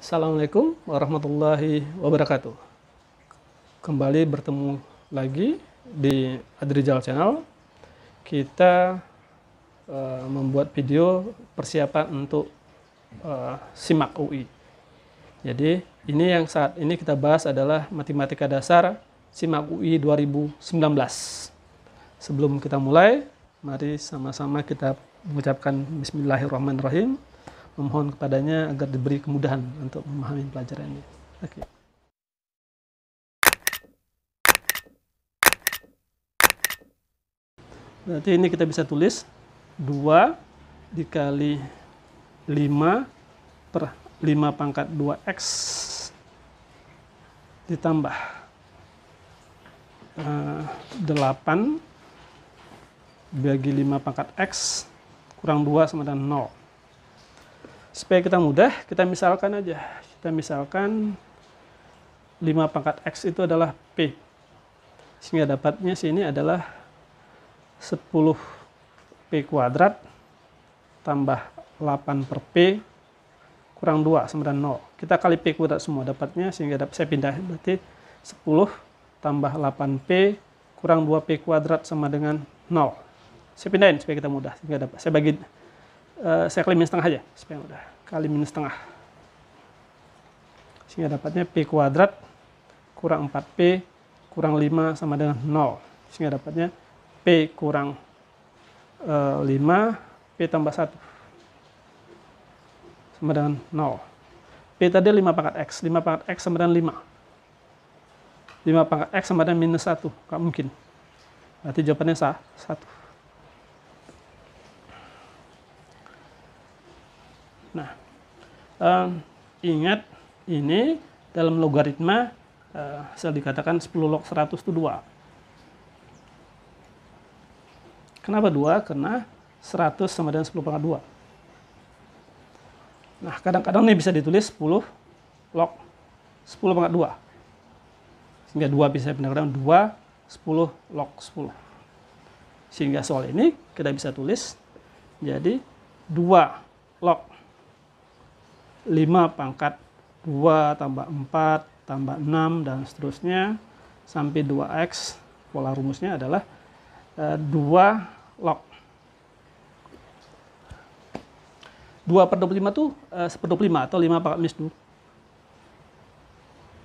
Assalamualaikum warahmatullahi wabarakatuh. Kembali bertemu lagi di Adrijal Channel. Kita membuat video persiapan untuk SIMAK UI. Jadi ini yang saat ini kita bahas adalah Matematika Dasar SIMAK UI 2019. Sebelum kita mulai, mari sama-sama kita mengucapkan Bismillahirrahmanirrahim. Memohon kepadanya agar diberi kemudahan untuk memahami pelajaran ini. Oke. Berarti ini kita bisa tulis 2 dikali 5 per 5 pangkat 2x ditambah 8 bagi 5 pangkat x kurang 2 sama dengan 0. Supaya kita mudah, kita misalkan aja. Kita misalkan 5 pangkat x itu adalah P. Sehingga dapatnya sini adalah 10 P kuadrat tambah 8 per P kurang 2 sama dengan 0. Kita kali P kuadrat semua dapatnya, sehingga saya pindah. Berarti 10 tambah 8P kurang 2P kuadrat sama dengan 0. Saya pindahin supaya kita mudah. Sehingga dapat. Saya kali minus setengah aja supaya mudah. Kali minus setengah. Sehingga dapatnya P kuadrat kurang 4P kurang 5 sama dengan 0. Sehingga dapatnya P kurang 5, P tambah 1 sama dengan 0. P tadi 5 pangkat X. 5 pangkat X sama dengan 5. 5 pangkat X sama dengan minus 1. Nggak mungkin. Berarti jawabannya 1. Nah, ingat ini dalam logaritma selalu dikatakan 10 log 100 itu 2. Kenapa 2? Karena 100 sama dengan 10 pangkat 2. Nah, kadang-kadang ini bisa ditulis 10 log 10 pangkat 2. Sehingga 2 bisa kadang-kadang 2, 10 log 10. Sehingga soal ini kita bisa tulis jadi 2 log 5 pangkat 2 tambah 4 tambah 6 dan seterusnya sampai 2x. Pola rumusnya adalah 2 log 2 per 25 itu 1/25 atau 5 pangkat minus 2.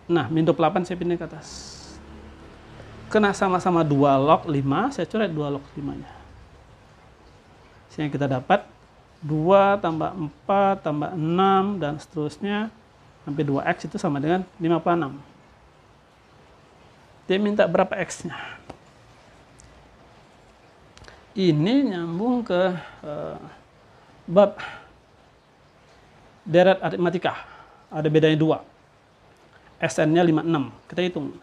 Nah, min 28 saya pindah ke atas. Karena sama-sama 2 log 5, saya coret 2 log 5-nya. Sehingga kita dapat 2 tambah 4 tambah 6 dan seterusnya sampai 2x itu sama dengan 56. Dia minta berapa x-nya. Ini nyambung ke bab deret aritmatika. Ada bedanya 2. Sn-nya 56. Kita hitung.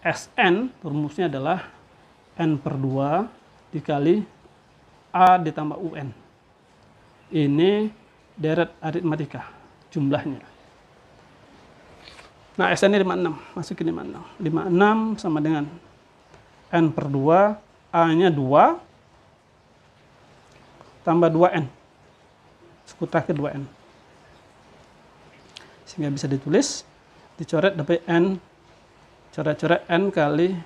Sn rumusnya adalah n per 2 dikali A ditambah UN. Ini deret aritmatika jumlahnya. Nah, Sn ini 56, masukin 56. 56 sama dengan n per 2, A-nya 2 tambah 2n. Suku terakhir 2n. Sehingga bisa ditulis, dicoret dapat n, coret-coret n kali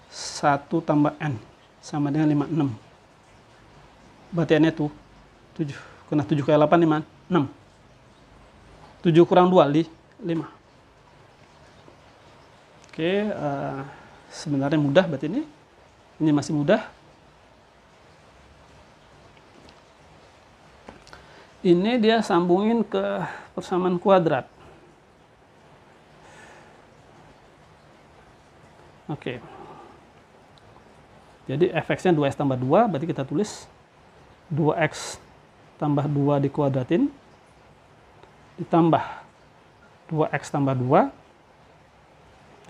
1 tambah n sama dengan 56. Berarti n itu 7. Kena 7 kali 8, 5, 6. 7 kurang 2, 5. Oke, sebenarnya mudah berarti ini. Ini masih mudah. Ini dia sambungin ke persamaan kuadrat. Oke. Jadi fx-nya 2x tambah 2, berarti kita tulis 2x tambah 2 dikuadratin, ditambah 2x tambah 2,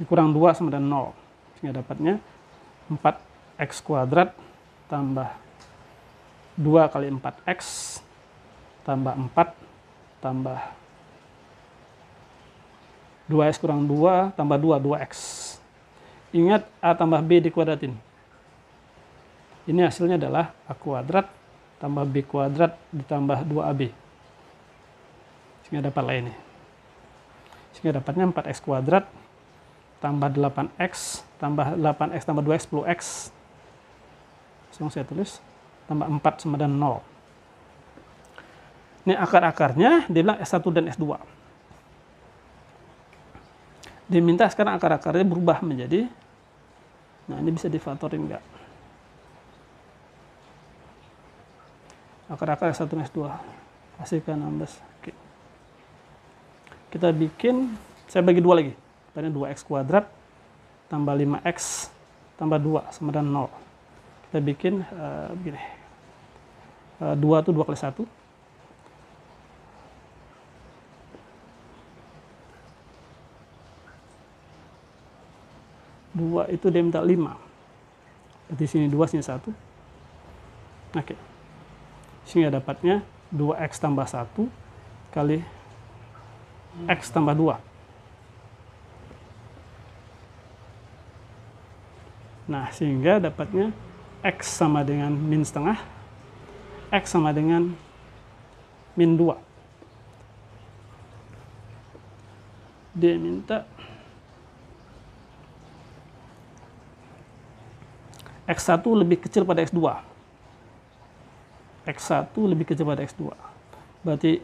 dikurang 2 sama dengan 0. Sehingga dapatnya 4x kuadrat tambah 2 kali 4x tambah 4 tambah 2x kurang 2 tambah 2, 2x. Ingat A tambah B dikuadratin. Ini hasilnya adalah A kuadrat tambah B kuadrat ditambah 2AB. Sehingga dapat lah ini. Sehingga dapatnya 4x kuadrat tambah 8x tambah 8x tambah 2x 10x. Langsung saya tulis tambah 4 sama dengan 0. Ini akar-akarnya dia bilang S1 dan S2. Diminta sekarang akar-akarnya berubah menjadi, nah ini bisa difaktorin enggak? Akar-akar S1 dan S2 hasilkan 16. Oke. Kita bikin, saya bagi dua lagi. Tadi 2x kuadrat tambah 5x tambah 2 sama dengan 0. Kita bikin begini. 2 itu 2 kali 1. 2 itu dia minta 5. Berarti sini 2, sini 1. Oke. Sehingga dapatnya 2x tambah 1 kali x tambah 2. Nah, sehingga dapatnya x sama dengan min setengah, x sama dengan min 2. Dia minta X1 lebih kecil pada X2. X1 lebih kecil pada X2. Berarti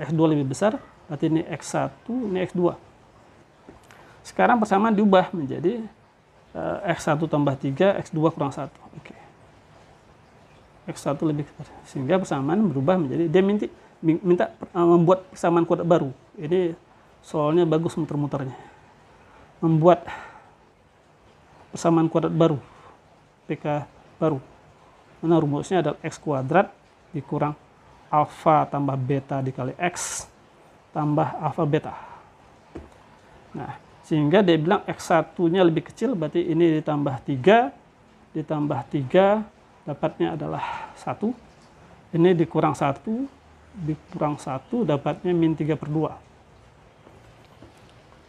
X2 lebih besar, berarti ini X1, ini X2. Sekarang persamaan diubah menjadi X1 tambah 3, X2 kurang 1. Oke. X1 lebih kecil. Sehingga persamaan berubah menjadi, dia minta membuat persamaan kuadrat baru. Ini soalnya bagus muter-muternya. Membuat persamaan kuadrat baru. PK baru. Mana rumusnya adalah x kuadrat dikurang alfa tambah beta dikali x tambah alfa beta. Nah, sehingga dia bilang x1-nya lebih kecil, berarti ini ditambah 3 dapatnya adalah 1. Ini dikurang 1 dapatnya min 3/2.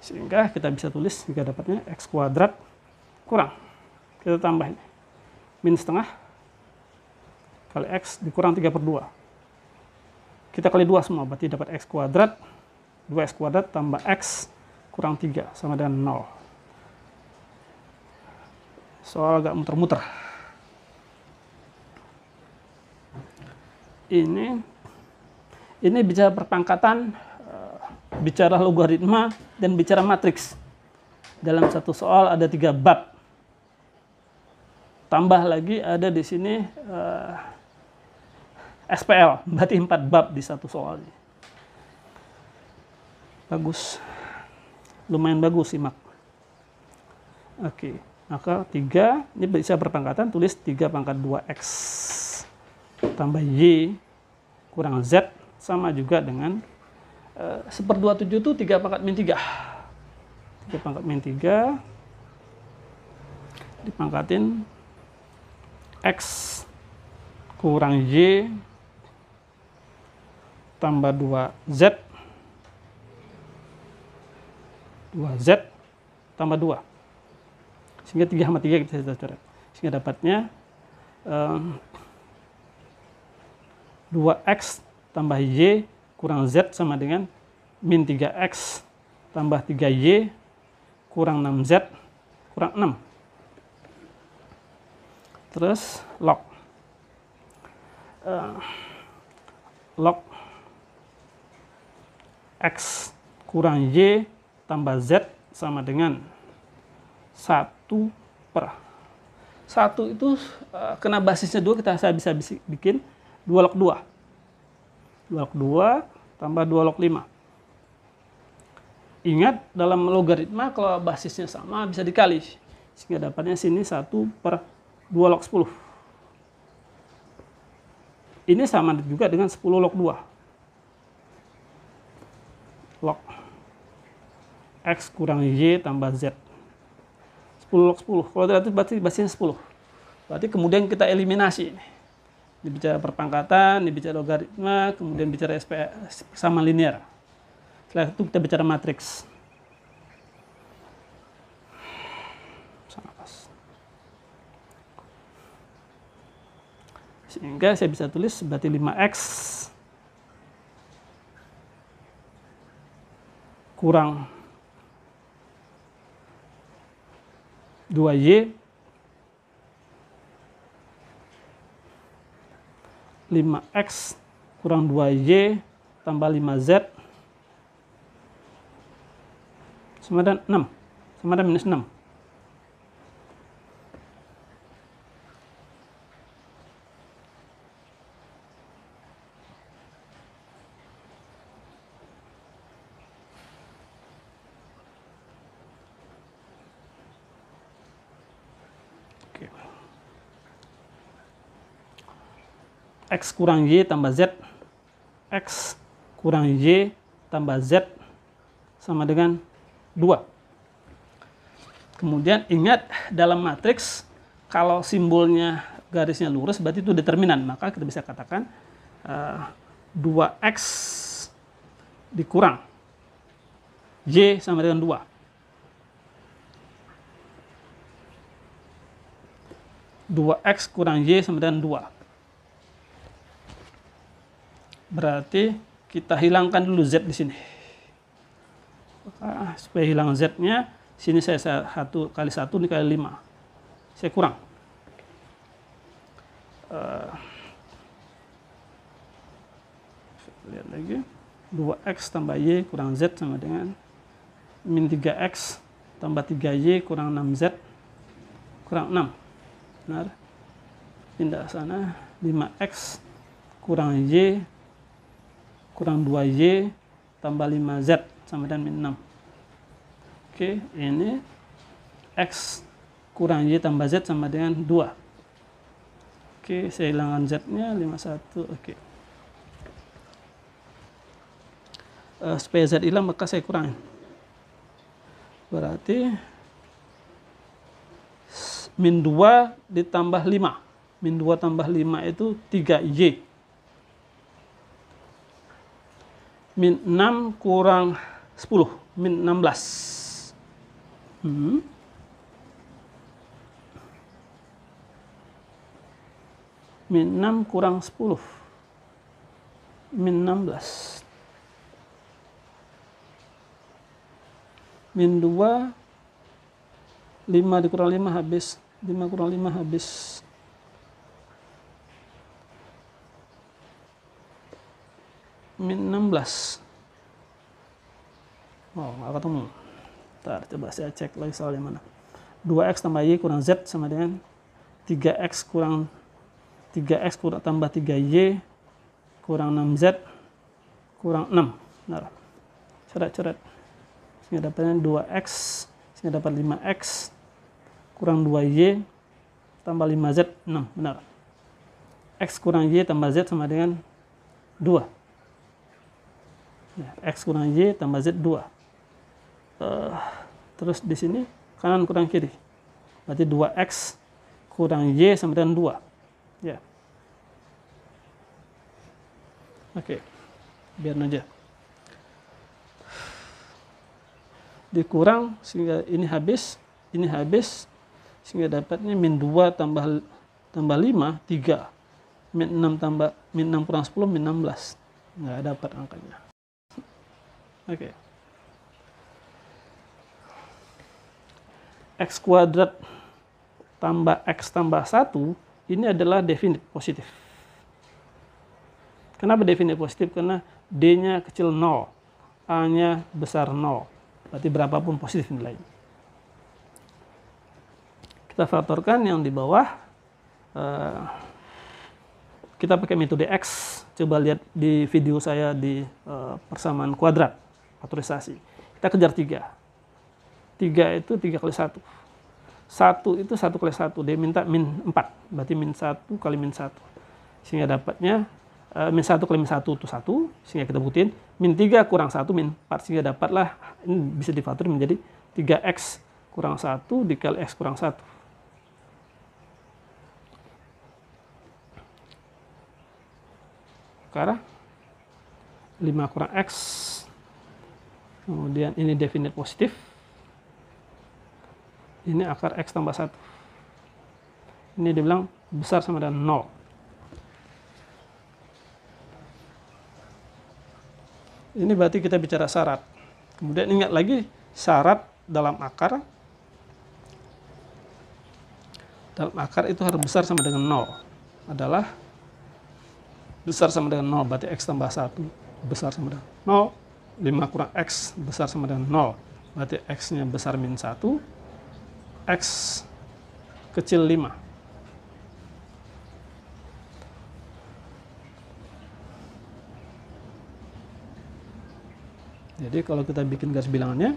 Sehingga kita bisa tulis juga dapatnya x kuadrat kurang, kita tambah ini min setengah kali x dikurang 3/2. Kita kali 2 semua, berarti dapat x kuadrat, 2x kuadrat tambah x kurang 3 sama dengan 0. Soal agak muter-muter. Ini bicara perpangkatan, bicara logaritma, dan bicara matriks. Dalam satu soal ada 3 bab. Tambah lagi ada di sini SPL, berarti 4 bab di satu soal ini. Bagus, lumayan bagus simak. Oke, maka 3, ini bisa berpangkatan, tulis 3 pangkat 2x tambah y kurang z sama juga dengan 1/27 itu 3 pangkat min 3. 3 pangkat min 3 dipangkatin x kurang y tambah 2z tambah 2. Sehingga 3 sama 3 kita coret. Sehingga dapatnya 2x tambah y kurang z sama dengan min 3x tambah 3y kurang 6z kurang 6. Terus log x kurang y tambah z sama dengan 1 per 1 itu kena basisnya 2, saya bisa bikin 2 log 2. 2 log 2 tambah 2 log 5. Ingat, dalam logaritma kalau basisnya sama bisa dikali. Sehingga dapatnya sini 1 per 2 log 10. Ini sama juga dengan 10 log 2. Log x kurang y tambah z. 10 log 10. Kalau tidak itu berarti basisnya 10. Berarti kemudian kita eliminasi. Ini bicara perpangkatan, ini bicara logaritma, kemudian bicara sama linear. Setelah itu kita bicara matriks. Sehingga saya bisa tulis berarti 5x kurang 2Y 5X kurang 2Y tambah 5Z sama dengan 6, sama dengan minus 6. Oke. X kurang Y tambah Z, X kurang Y tambah Z sama dengan 2. Kemudian ingat, dalam matriks kalau simbolnya garisnya lurus berarti itu determinan, maka kita bisa katakan 2X dikurang Y sama dengan 2. 2X kurang Y sama dengan 2. Berarti kita hilangkan dulu Z di sini. Supaya hilang Z-nya, sini saya 1 kali 1, ini kali 5. Saya kurang. Lihat lagi. 2X tambah Y kurang Z sama dengan min 3X tambah 3Y kurang 6Z kurang 6. Benar. Pindah sana. 5X kurang Y kurang 2Y tambah 5Z sama dengan min 6. Oke, ini X kurang Y tambah Z sama dengan 2. Oke, saya hilangkan Z-nya 51. Oke. Supaya Z hilang maka saya kurangin. Berarti min 2 ditambah 5. Min 2 tambah 5 itu 3Y. Min 6 kurang 10, min 16. Min 6 kurang 10, min 16. Min 2, 5 dikurang 5 habis, 5 kurang 5 habis. Min 16. Oh, nggak ketemu. Ntar coba saya cek lagi soalnya mana. 2X tambah Y kurang Z sama dengan 3X tambah 3Y kurang 6Z kurang 6. Nah, coret-coret. Sehingga dapatnya 2X, sehingga dapat 5X kurang 2Y tambah 5Z, 6. Benar. X kurang Y tambah Z sama dengan 2. X kurang Y tambah Z 2. Terus di sini kanan kurang kiri. Berarti 2X kurang Y sama dengan 2. Ya. Oke. Biar aja. Dikurang sehingga ini habis, sehingga dapatnya min 2 tambah 5, 3. Min 6 kurang 10, min 16. Nggak dapat angkanya. Oke. X kuadrat tambah X tambah 1, ini adalah definite positif. Kenapa definite positif? Karena D-nya kecil 0, A-nya besar 0. Berarti berapapun positif nilainya. Kita faktorkan yang di bawah. Kita pakai metode X. Coba lihat di video saya di persamaan kuadrat, faktorisasi. Kita kejar 3. 3 itu 3 kali 1. 1 itu 1 kali 1. Dia minta min 4. Berarti min 1 kali min 1. Sehingga dapatnya min 1 kali min 1 itu 1. Sehingga kita buktiin. Min 3 kurang 1 min 4. Sehingga dapatlah, ini bisa difaktor menjadi 3X kurang 1 dikali X kurang 1. Sekarang 5 kurang X. Kemudian ini definite positif. Ini akar X tambah 1. Ini dibilang besar sama dengan 0. Ini berarti kita bicara syarat. Kemudian ingat lagi syarat dalam akar. dalam akar itu harus besar sama dengan 0. Adalah besar sama dengan 0, berarti X tambah 1 besar sama dengan 0. 5 kurang X besar sama dengan 0, berarti X-nya besar min 1, X kecil 5. Jadi kalau kita bikin garis bilangannya,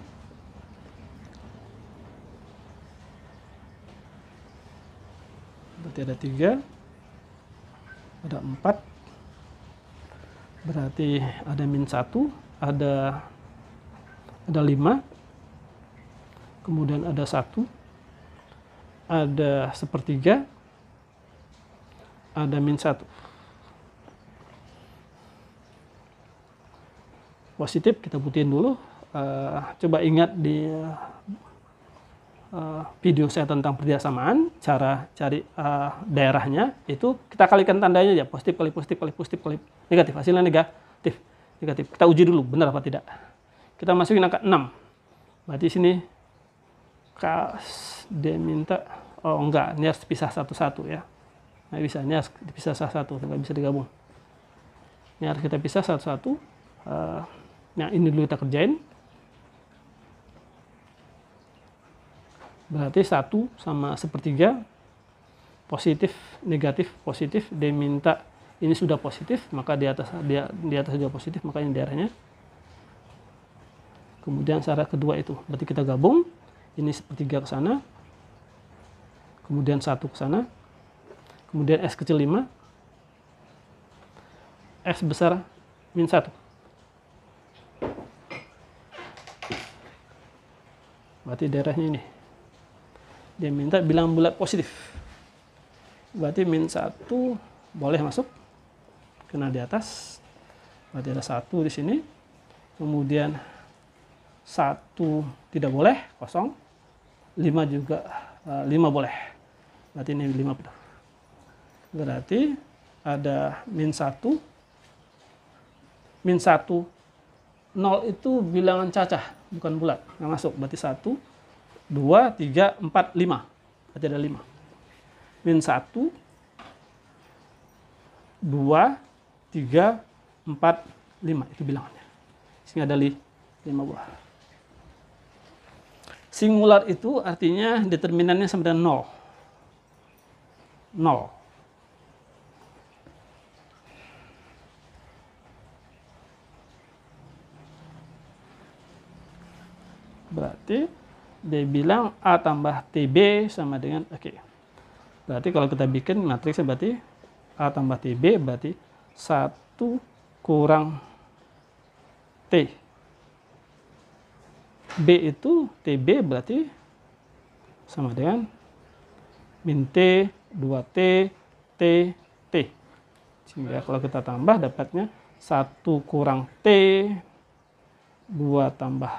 berarti ada 3, ada 4, berarti ada min 1, ada 5, kemudian ada 1, ada sepertiga, ada min 1. Positif kita putihin dulu. Coba ingat di video saya tentang perjasamaan, cara cari daerahnya itu kita kalikan tandanya aja, positif kali positif kali positif kali negatif, hasilnya negatif. Kita uji dulu benar apa tidak. Kita masukin angka 6, berarti sini dia minta, oh enggak, ini harus dipisah satu-satu ya, nggak bisa, ini harus dipisah satu-satu, nggak bisa digabung, ini harus kita pisah satu-satu. Nah ini dulu kita kerjain, berarti 1 sama sepertiga, positif negatif positif, dia minta ini sudah positif, maka di atas sudah positif, maka ini daerahnya. Kemudian syarat kedua itu, berarti kita gabung, ini sepertiga ke sana, kemudian 1 ke sana, kemudian X kecil 5, X besar min 1. Berarti daerahnya ini. Dia minta bilangan bulat positif. Berarti min 1 boleh masuk, kena di atas. Berarti ada 1 di sini. Kemudian 1 tidak boleh, kosong. 5 juga, 5 boleh. Berarti ini 5 betul. Berarti ada min 1. Min 1, 0 itu bilangan cacah, bukan bulat, nggak masuk. Berarti 1, 2, 3, 4, 5. Berarti ada 5. Min 1, 2, 3, 4, 5. Itu bilangannya. Sehingga ada 5 buah. Singular itu artinya determinannya sama dengan 0. 0. Berarti dia bilang A tambah TB sama dengan, oke. Berarti kalau kita bikin matriksnya, berarti A tambah TB berarti 1 kurang T. B itu TB berarti sama dengan min T, 2T, T, T. Sehingga kalau kita tambah dapatnya 1 kurang T, 2 tambah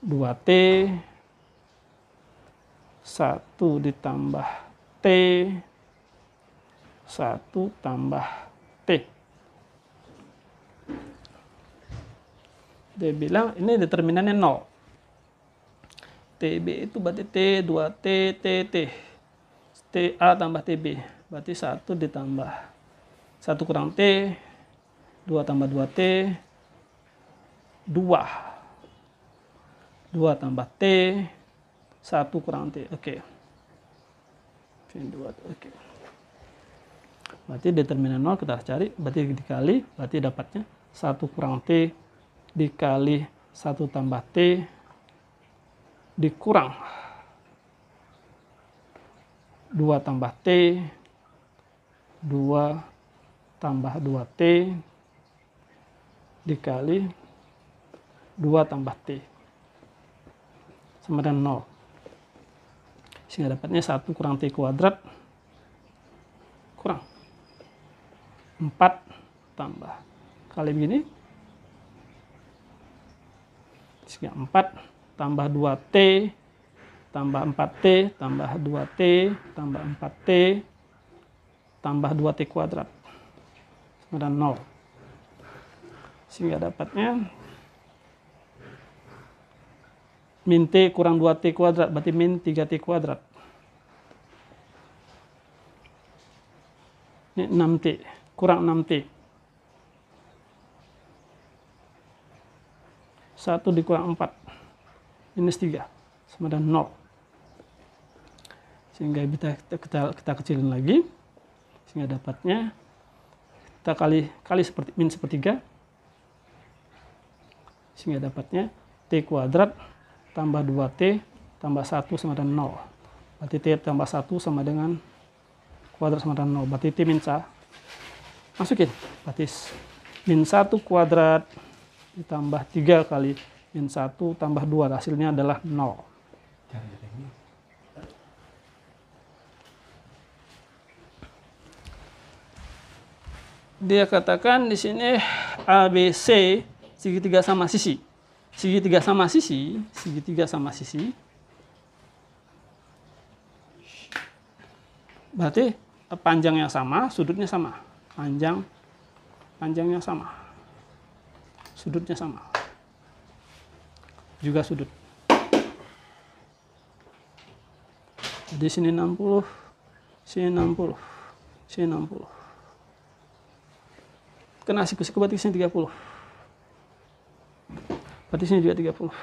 2T, 1 ditambah T, 1 tambah T. Dia bilang ini determinannya 0. TB itu berarti T, 2T, T, T. TA tambah TB. Berarti 1 ditambah 1 kurang T, 2 tambah 2T, 2. 2 tambah T, 1 kurang T. Oke. 2, oke. Berarti determinan 0 kita harus cari, berarti dikali, berarti dapatnya 1 kurang T dikali 1 tambah T dikurang 2 tambah T, 2 tambah 2T dikali 2 tambah T sama dengan 0. Sehingga dapatnya 1 kurang T kuadrat kurang 4 tambah kali begini. Sehingga 4 tambah 2T tambah 4T tambah 2T tambah 4T tambah 2T kuadrat sama dengan 0. Sehingga dapatnya min T kurang 2T kuadrat, berarti min 3T kuadrat. Ini 6T, kurang 6T. 1 dikurang 4, minus 3, sama dengan 0. Sehingga kita kecilin lagi. Sehingga dapatnya, kita kali min sepertiga. Sehingga dapatnya T kuadrat tambah 2T tambah 1 sama dengan 0. Berarti T tambah 1 sama dengan kuadrat sama dengan 0. Berarti T min 1. Masukin. Berarti min 1 kuadrat ditambah 3 kali min 1 tambah 2. Hasilnya adalah 0. Dia katakan di sini ABC segitiga sama sisi. Segitiga sama sisi. Berarti panjangnya sama, sudutnya sama. Panjangnya sama. Sudutnya sama. Juga sudut. Jadi sini 60, sini 60, sini 60. Kena siku-siku berarti sini 30. Berarti sini juga 30.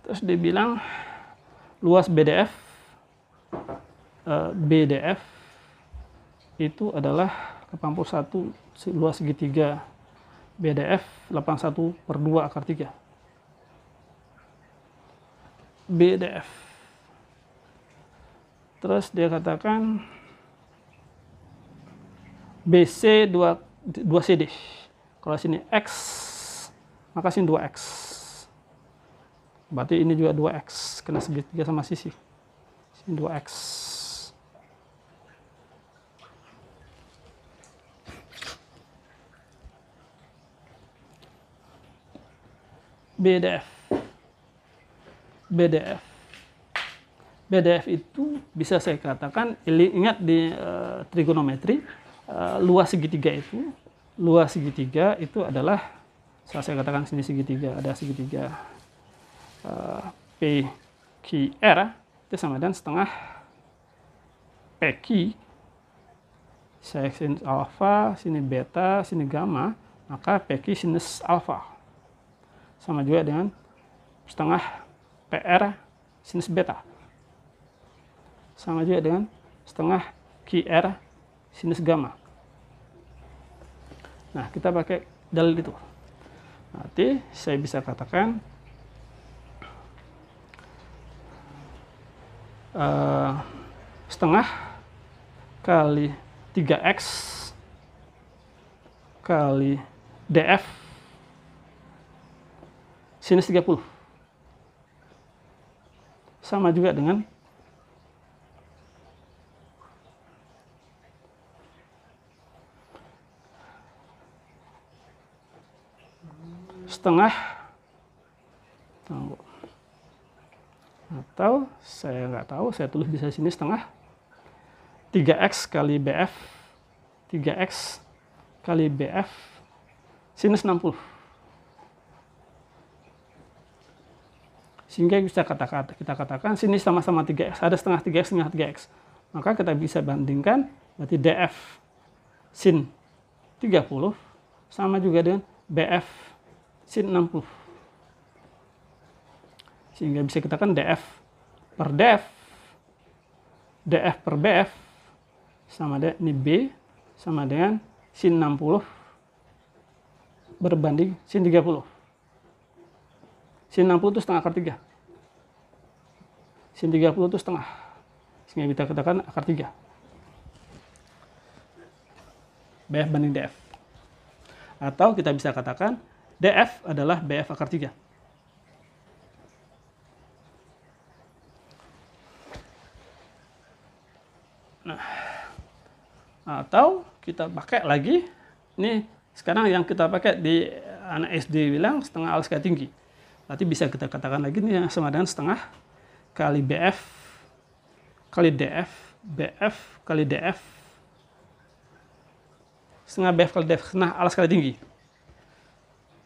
Terus dia bilang luas BDF itu adalah 81 luas segitiga BDF 81/2 akar 3. BDF. Terus dia katakan BC 2CD. Kalau sini X, maka sini 2X. Berarti ini juga 2X, kena segitiga sama sisi. Sini 2X. BDF itu bisa saya katakan, ingat di trigonometri, luas segitiga itu adalah, saya katakan sini segitiga, ada segitiga PQR itu sama dengan setengah PQ, saya sin alfa, sini beta, sini gamma, maka PQ sinus alfa sama juga dengan setengah PR sinus beta, sama juga dengan setengah QR sinus gamma. Nah, kita pakai dalil itu. Nanti saya bisa katakan setengah kali 3X kali DF sinus 30. Sama juga dengan setengah, atau saya nggak tahu, saya tulis bisa sini setengah 3X kali BF, 3X kali BF sinus 60. Sehingga kita katakan sini sama-sama 3X, ada setengah 3X, setengah 3X. Maka kita bisa bandingkan, berarti DF sin 30 sama juga dengan BF sin 60. Sehingga bisa kita katakan DF per BF sama dengan ini B sama dengan sin 60 berbanding sin 30. Sin 60 itu setengah akar 3. Sin 30 itu setengah. Sehingga kita katakan akar 3. BF banding DF. Atau kita bisa katakan DF adalah BF akar 3. Nah, atau kita pakai lagi, ini sekarang yang kita pakai di anak SD bilang setengah al sekali tinggi. Berarti bisa kita katakan lagi ini yang sama dengan setengah kali BF kali DF, BF kali DF, setengah BF kali DF, setengah al sekali tinggi.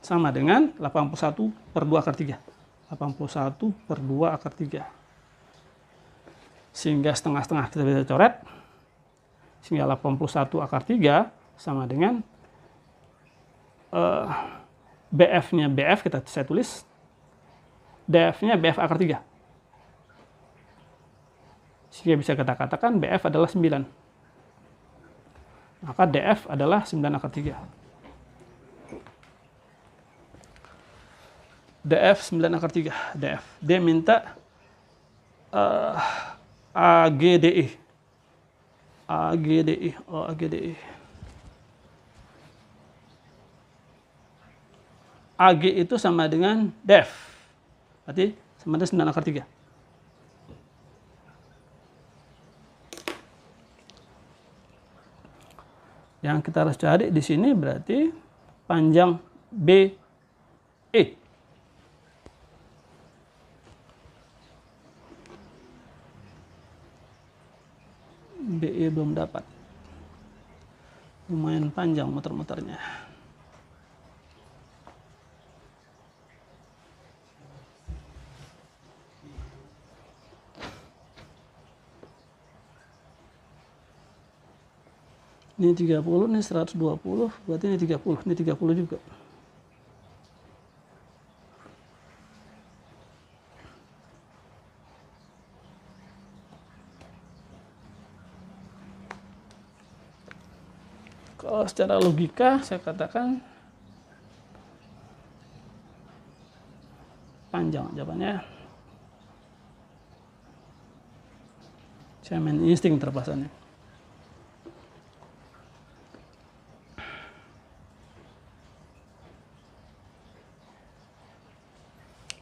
Sama dengan 81/2 akar 3. 81/2 akar 3. Sehingga setengah-setengah kita bisa coret. Sehingga 81 akar 3 sama dengan BF-nya BF, saya tulis. DF-nya BF akar 3. Sehingga bisa kita katakan BF adalah 9. Maka DF adalah 9 akar 3. DF 9 akar 3. DF. Dia minta AGDE. AGDE. Oh, AGDE. AG itu sama dengan DF. Berarti sama dengan 9 akar 3. Yang kita harus cari di sini berarti panjang BE. BE belum dapat. Lumayan panjang muter-muternya. Ini 30, ini 120, berarti ini 30, ini 30 juga. Kalau secara logika saya katakan panjang jawabannya. Saya main insting terpasannya.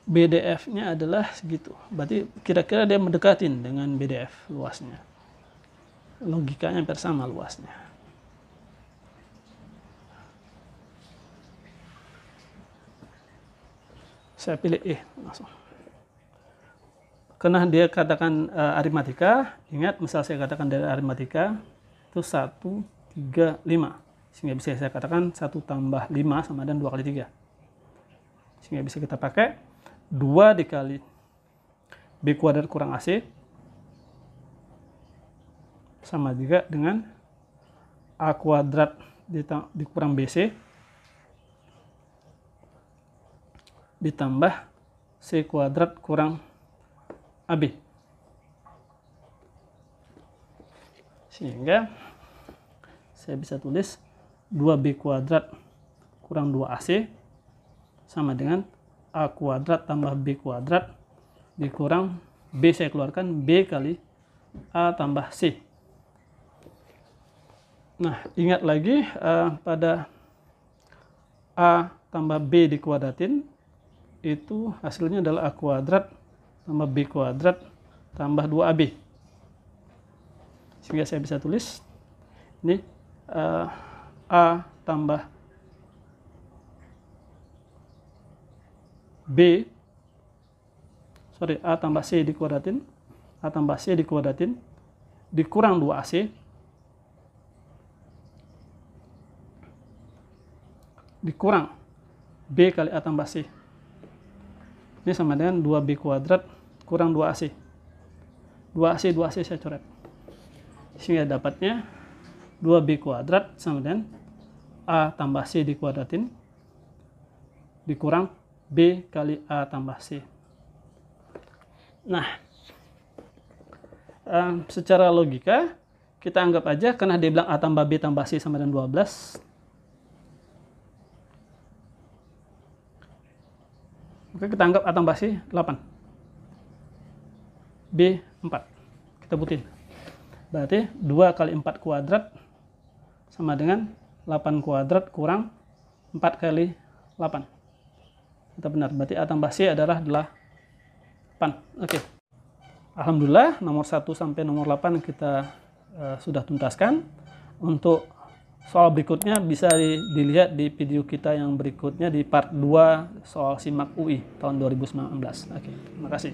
BDF-nya adalah segitu. Berarti kira-kira dia mendekatin dengan BDF luasnya. Logikanya hampir sama luasnya. Saya pilih E langsung. Karena dia katakan aritmatika, ingat misal saya katakan dari aritmatika itu 1, 3, 5. Sehingga bisa saya katakan 1 tambah 5 sama dengan 2 kali 3. Sehingga bisa kita pakai 2 dikali B kuadrat kurang AC sama juga dengan A kuadrat dikurang BC ditambah C kuadrat kurang AB. Sehingga saya bisa tulis 2B kuadrat kurang 2AC sama dengan A kuadrat tambah B kuadrat dikurang B, saya keluarkan B kali A tambah C. Nah, ingat lagi pada A tambah B dikuadratin itu hasilnya adalah A kuadrat tambah B kuadrat tambah 2AB. Sehingga saya bisa tulis ini A tambah A tambah C dikuadratin, A tambah C dikuadratin, dikurang 2AC, dikurang B kali A tambah C. Ini sama dengan 2B kuadrat kurang 2AC. 2AC saya coret. Sehingga dapatnya 2B kuadrat sama dengan A tambah C dikuadratin, dikurang B kali A tambah C. Nah, secara logika kita anggap aja karena dia bilang A tambah B tambah C sama dengan 12. Oke, kita anggap A tambah C 8. B 4. Kita butin. Berarti 2 kali 4 kuadrat sama dengan 8 kuadrat kurang 4 kali 8. Kita benar, berarti A tambah C adalah 8. Oke. Alhamdulillah, nomor 1 sampai nomor 8 kita sudah tuntaskan. Untuk soal berikutnya bisa dilihat di video kita yang berikutnya di part 2 soal SIMAK UI tahun 2019. Oke, terima kasih.